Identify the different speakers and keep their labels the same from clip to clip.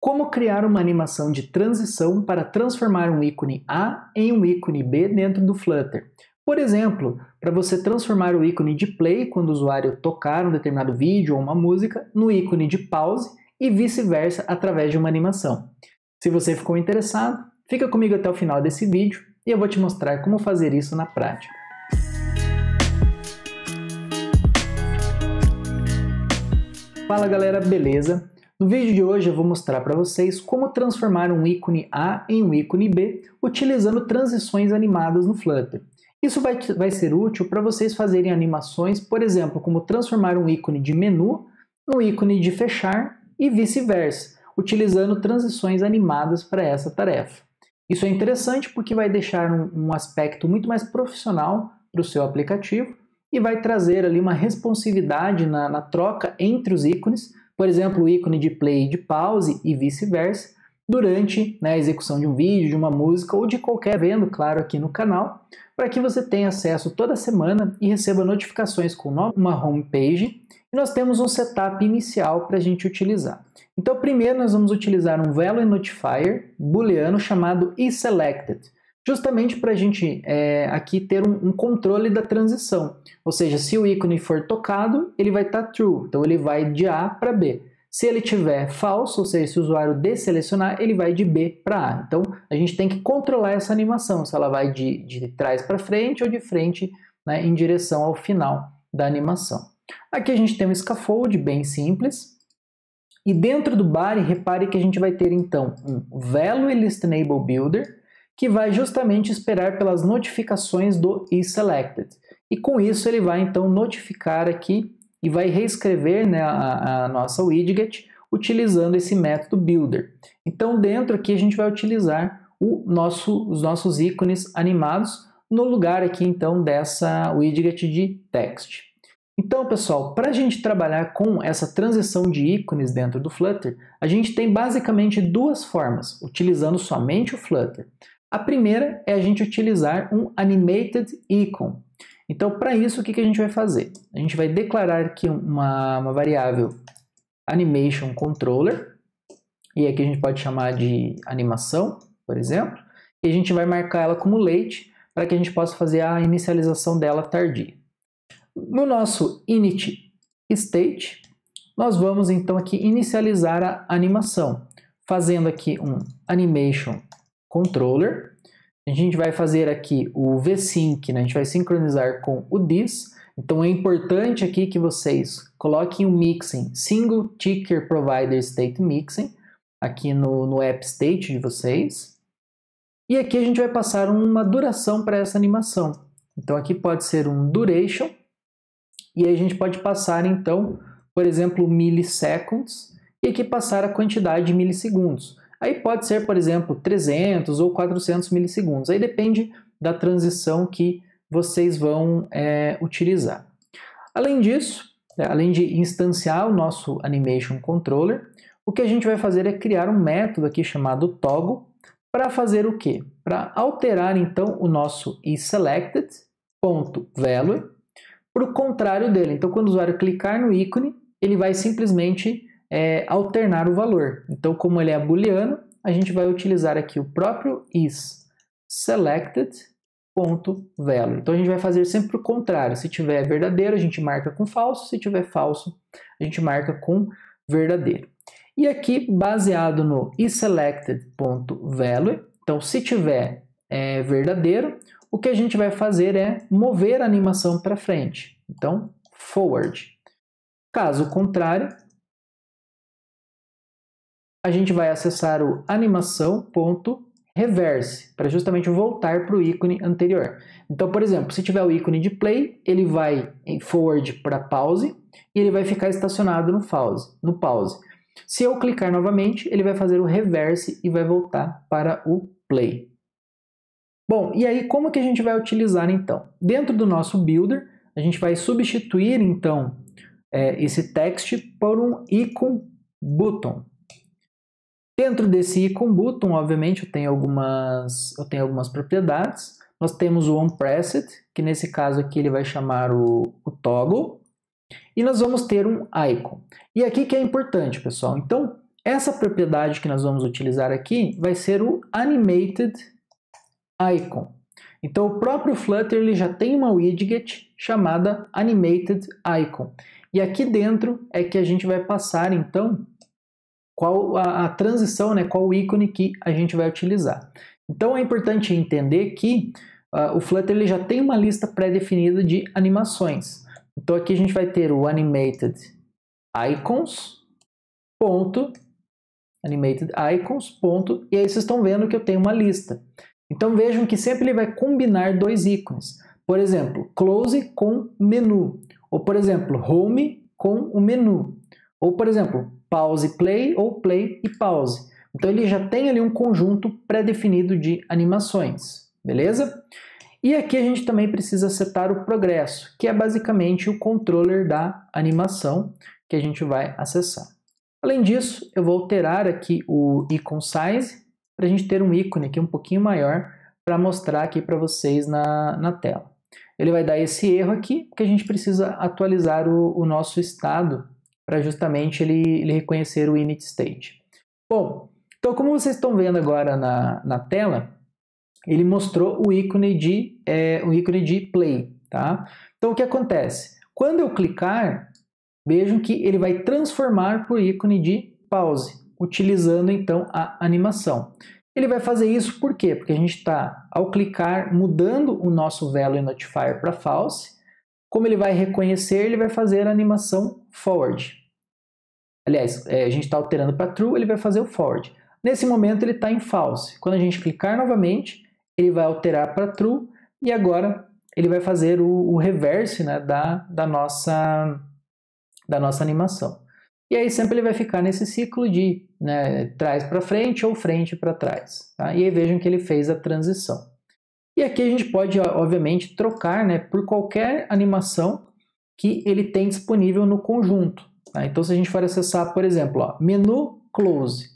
Speaker 1: Como criar uma animação de transição para transformar um ícone A em um ícone B dentro do Flutter? Por exemplo, para você transformar o ícone de play quando o usuário tocar um determinado vídeo ou uma música no ícone de pause e vice-versa através de uma animação. Se você ficou interessado, fica comigo até o final desse vídeo e eu vou te mostrar como fazer isso na prática. Fala galera, beleza? No vídeo de hoje eu vou mostrar para vocês como transformar um ícone A em um ícone B utilizando transições animadas no Flutter. Isso vai ser útil para vocês fazerem animações, por exemplo, como transformar um ícone de menu no ícone de fechar e vice-versa, utilizando transições animadas para essa tarefa. Isso é interessante porque vai deixar um aspecto muito mais profissional para o seu aplicativo e vai trazer ali uma responsividade na troca entre os ícones, por exemplo, o ícone de play e de pause e vice-versa, durante a execução de um vídeo, de uma música ou de qualquer evento, claro, aqui no canal, para que você tenha acesso toda semana e receba notificações com uma homepage. E nós temos um setup inicial para a gente utilizar. Então, primeiro nós vamos utilizar um value notifier booleano chamado isSelected, justamente para a gente aqui ter um controle da transição. Ou seja, se o ícone for tocado, ele vai estar true, então ele vai de A para B. Se ele tiver false, ou seja, se o usuário desselecionar, ele vai de B para A. Então, a gente tem que controlar essa animação, se ela vai de trás para frente ou de frente, em direção ao final da animação. Aqui a gente tem um scaffold bem simples. E dentro do body, repare que a gente vai ter então um value listenable builder, que vai justamente esperar pelas notificações do isSelected. E com isso ele vai então notificar aqui e vai reescrever a nossa widget utilizando esse método builder. Então dentro aqui a gente vai utilizar os nossos ícones animados no lugar aqui então dessa widget de text. Então pessoal, para a gente trabalhar com essa transição de ícones dentro do Flutter, a gente tem basicamente duas formas, utilizando somente o Flutter. A primeira é a gente utilizar um animated icon. Então, para isso, o que a gente vai fazer? A gente vai declarar aqui uma variável animation controller, e aqui a gente pode chamar de animação, por exemplo, e a gente vai marcar ela como late, para que a gente possa fazer a inicialização dela tardia. No nosso init state, nós vamos então aqui inicializar a animação, fazendo aqui um animation controller. A gente vai fazer aqui o vsync, a gente vai sincronizar com o this. Então é importante aqui que vocês coloquem o mixing single ticker provider state mixing aqui no app state de vocês. E aqui a gente vai passar uma duração para essa animação. Então aqui pode ser um duration e aí a gente pode passar então, por exemplo, milliseconds e aqui passar a quantidade de milissegundos. Aí pode ser, por exemplo, 300 ou 400 milissegundos. Aí depende da transição que vocês vão utilizar. Além disso, além de instanciar o nosso Animation Controller, o que a gente vai fazer é criar um método aqui chamado toggle para fazer o quê? Para alterar então o nosso isSelected.value para o contrário dele. Então, quando o usuário clicar no ícone, ele vai simplesmente alternar o valor. Então, como ele é booleano, a gente vai utilizar aqui o próprio isSelected.value. Então, a gente vai fazer sempre o contrário. Se tiver verdadeiro, a gente marca com falso. Se tiver falso, a gente marca com verdadeiro. E aqui, baseado no isSelected.value, então, se tiver verdadeiro, o que a gente vai fazer é mover a animação para frente. Então, forward. Caso contrário, a gente vai acessar o animação.reverse para justamente voltar para o ícone anterior. Então, por exemplo, se tiver o ícone de play, ele vai em forward para pause e ele vai ficar estacionado no pause. Se eu clicar novamente, ele vai fazer o reverse e vai voltar para o play. Bom, e aí como que a gente vai utilizar então? Dentro do nosso builder, a gente vai substituir então esse text por um icon button. Dentro desse icon button, obviamente, eu tenho algumas propriedades. Nós temos o onPressed, que nesse caso aqui ele vai chamar o toggle. E nós vamos ter um icon. E aqui que é importante, pessoal. Então, essa propriedade que nós vamos utilizar aqui vai ser o Animated Icon. Então, o próprio Flutter ele já tem uma widget chamada Animated Icon. E aqui dentro é que a gente vai passar, então, qual a transição, né, qual o ícone que a gente vai utilizar. Então, é importante entender que o Flutter ele já tem uma lista pré-definida de animações. Então, aqui a gente vai ter o Animated Icons, ponto, Animated Icons, ponto, e aí vocês estão vendo que eu tenho uma lista. Então vejam que sempre ele vai combinar dois ícones. Por exemplo, close com menu. Ou por exemplo, home com o menu. Ou por exemplo, pause play ou play e pause. Então ele já tem ali um conjunto pré-definido de animações. Beleza? E aqui a gente também precisa setar o progresso, que é basicamente o controller da animação que a gente vai acessar. Além disso, eu vou alterar aqui o icon size para a gente ter um ícone aqui um pouquinho maior para mostrar aqui para vocês na tela. Ele vai dar esse erro aqui, porque a gente precisa atualizar o nosso estado para justamente ele reconhecer o init state. Bom, então como vocês estão vendo agora na tela, ele mostrou o ícone de play, tá? Então o que acontece? Quando eu clicar, vejam que ele vai transformar por ícone de pause, utilizando então a animação. Ele vai fazer isso por quê? Porque a gente está, ao clicar, mudando o nosso value notifier para false. Como ele vai reconhecer, ele vai fazer a animação forward. Aliás, a gente está alterando para true, ele vai fazer o forward. Nesse momento ele está em false. Quando a gente clicar novamente, ele vai alterar para true e agora ele vai fazer o reverse, né, da nossa animação. E aí sempre ele vai ficar nesse ciclo de, né, trás para frente ou frente para trás. Tá? E aí vejam que ele fez a transição. E aqui a gente pode, obviamente, trocar, né, por qualquer animação que ele tem disponível no conjunto. Tá? Então se a gente for acessar, por exemplo, ó, menu close.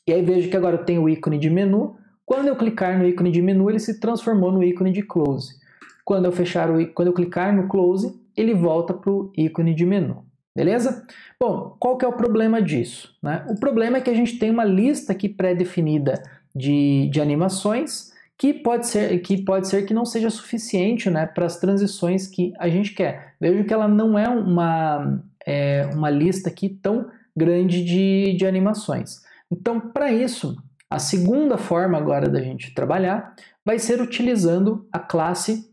Speaker 1: E aí vejo que agora eu tenho o ícone de menu. Quando eu clicar no ícone de menu, ele se transformou no ícone de close. Quando eu clicar no close, ele volta para o ícone de menu. Beleza? Bom, qual que é o problema disso, né? O problema é que a gente tem uma lista aqui pré-definida de animações que pode ser que não seja suficiente, né, para as transições que a gente quer. Vejo que ela não é uma lista aqui tão grande de animações. Então, para isso, a segunda forma agora da gente trabalhar vai ser utilizando a classe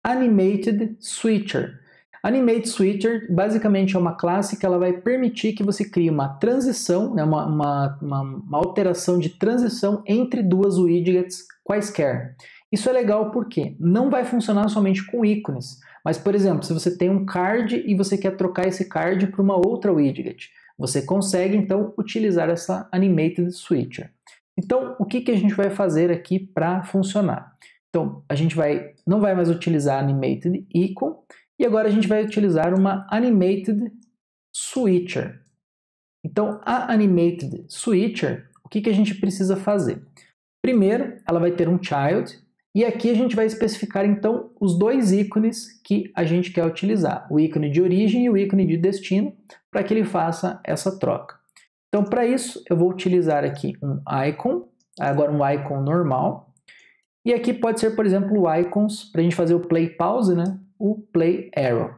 Speaker 1: Animated Switcher. Animated Switcher basicamente é uma classe que ela vai permitir que você crie uma transição, né, uma alteração de transição entre duas widgets quaisquer. Isso é legal porque não vai funcionar somente com ícones, mas por exemplo, se você tem um card e você quer trocar esse card para uma outra widget, você consegue então utilizar essa Animated Switcher. Então, o que a gente vai fazer aqui para funcionar? Então, a gente não vai mais utilizar Animated Icon, e agora a gente vai utilizar uma Animated Switcher. Então, a Animated Switcher, o que a gente precisa fazer? Primeiro, ela vai ter um child, e aqui a gente vai especificar então os dois ícones que a gente quer utilizar, o ícone de origem e o ícone de destino, para que ele faça essa troca. Então, para isso, eu vou utilizar aqui um icon, agora um icon normal, e aqui pode ser, por exemplo, icons, para a gente fazer o play pause, né? O play arrow.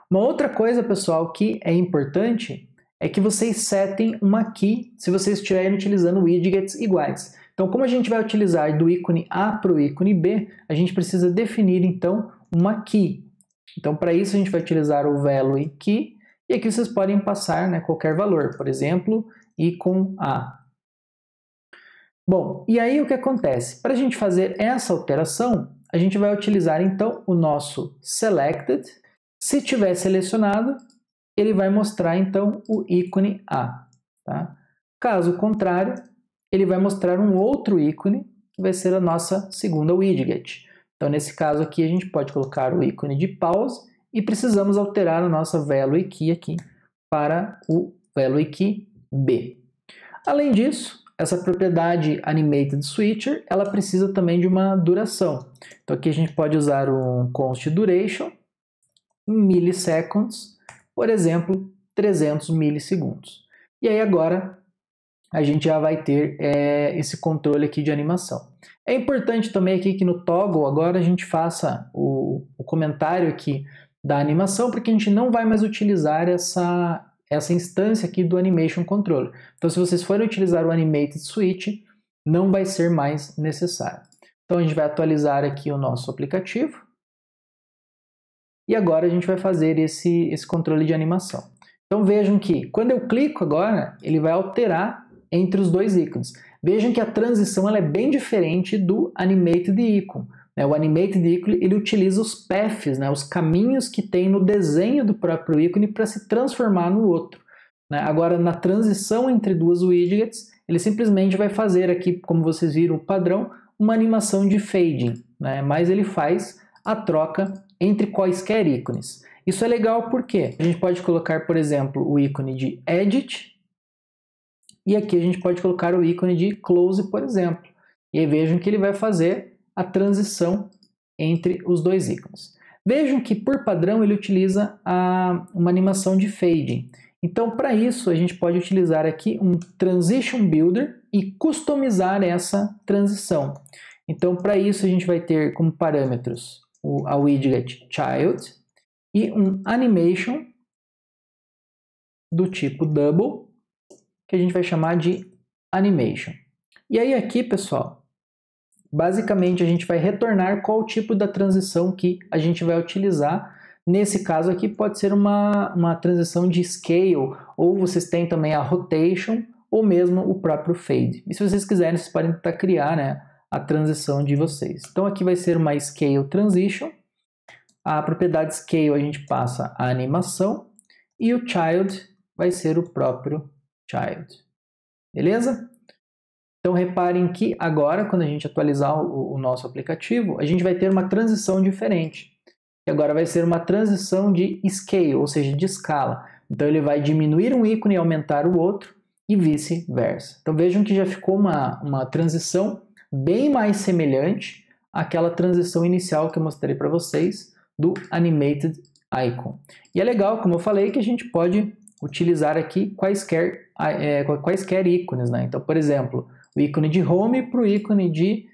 Speaker 1: Uma outra coisa, pessoal, que é importante é que vocês setem uma key se vocês estiverem utilizando widgets iguais. Então, como a gente vai utilizar do ícone A para o ícone B, a gente precisa definir, então, uma key. Então, para isso, a gente vai utilizar o value key, e aqui vocês podem passar, né, qualquer valor, por exemplo, icon A. Bom, e aí o que acontece? Para a gente fazer essa alteração, a gente vai utilizar então o nosso selected. Se tiver selecionado, ele vai mostrar então o ícone A. Tá? Caso contrário, ele vai mostrar um outro ícone, que vai ser a nossa segunda widget. Então, nesse caso aqui, a gente pode colocar o ícone de pause e precisamos alterar a nossa value key aqui para o value key B. Além disso, essa propriedade Animated Switcher, ela precisa também de uma duração. Então aqui a gente pode usar um const duration em milliseconds, por exemplo, 300 milissegundos. E aí agora a gente já vai ter esse controle aqui de animação. É importante também aqui que no toggle agora a gente faça o comentário aqui da animação, porque a gente não vai mais utilizar essa instância aqui do Animation Controller. Então, se vocês forem utilizar o Animated Switch, não vai ser mais necessário. Então, a gente vai atualizar aqui o nosso aplicativo. E agora a gente vai fazer esse controle de animação. Então, vejam que quando eu clico agora, ele vai alterar entre os dois ícones. Vejam que a transição ela é bem diferente do Animated Icon. O Animated Icon ele utiliza os paths, os caminhos que tem no desenho do próprio ícone para se transformar no outro. Agora, na transição entre duas widgets, ele simplesmente vai fazer aqui, como vocês viram o padrão, uma animação de fading, mas ele faz a troca entre quaisquer ícones. Isso é legal porque a gente pode colocar, por exemplo, o ícone de Edit, e aqui a gente pode colocar o ícone de Close, por exemplo. E aí vejam que ele vai fazer a transição entre os dois ícones. Vejam que, por padrão, ele utiliza uma animação de fading. Então, para isso, a gente pode utilizar aqui um Transition Builder e customizar essa transição. Então, para isso, a gente vai ter como parâmetros a widget Child e um Animation do tipo Double, que a gente vai chamar de Animation. E aí aqui, pessoal, basicamente a gente vai retornar qual tipo da transição que a gente vai utilizar. Nesse caso aqui pode ser uma transição de Scale, ou vocês têm também a Rotation, ou mesmo o próprio Fade. E se vocês quiserem, vocês podem tentar criar a transição de vocês. Então aqui vai ser uma Scale Transition. A propriedade Scale a gente passa a animação, e o Child vai ser o próprio Child. Beleza? Então reparem que agora, quando a gente atualizar o nosso aplicativo, a gente vai ter uma transição diferente. E agora vai ser uma transição de scale, ou seja, de escala. Então ele vai diminuir um ícone e aumentar o outro, e vice-versa. Então vejam que já ficou uma transição bem mais semelhante àquela transição inicial que eu mostrei para vocês do Animated Icon. E é legal, como eu falei, que a gente pode utilizar aqui quaisquer ícones. Então, por exemplo, o ícone de Home para o ícone de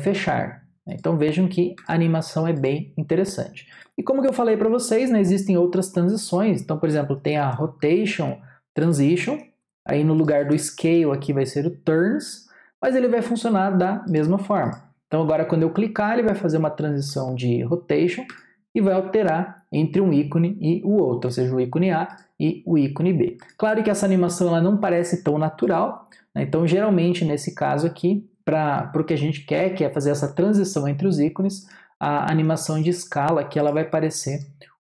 Speaker 1: fechar. Então vejam que a animação é bem interessante. E como que eu falei para vocês, existem outras transições. Então, por exemplo, tem a Rotation Transition. Aí no lugar do Scale aqui vai ser o Turns, mas ele vai funcionar da mesma forma. Então agora quando eu clicar, ele vai fazer uma transição de Rotation e vai alterar entre um ícone e o outro, ou seja, o ícone A e o ícone B. Claro que essa animação ela não parece tão natural, então geralmente nesse caso aqui, para o que a gente quer, que é fazer essa transição entre os ícones, a animação de escala aqui ela vai parecer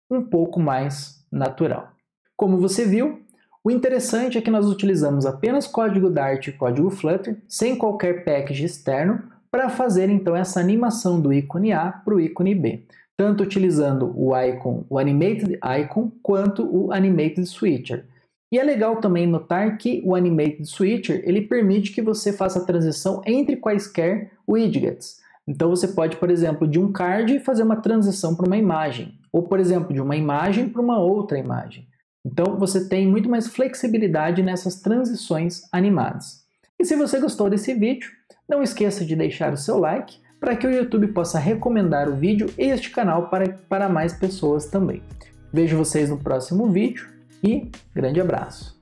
Speaker 1: um pouco mais natural. Como você viu, o interessante é que nós utilizamos apenas código Dart e código Flutter, sem qualquer package externo, para fazer então essa animação do ícone A para o ícone B, tanto utilizando o Animated Icon, quanto o Animated Switcher. E é legal também notar que o Animated Switcher ele permite que você faça a transição entre quaisquer widgets. Então você pode, por exemplo, de um card fazer uma transição para uma imagem, ou por exemplo, de uma imagem para uma outra imagem. Então você tem muito mais flexibilidade nessas transições animadas. E se você gostou desse vídeo, não esqueça de deixar o seu like para que o YouTube possa recomendar o vídeo e este canal para mais pessoas também. Vejo vocês no próximo vídeo e grande abraço!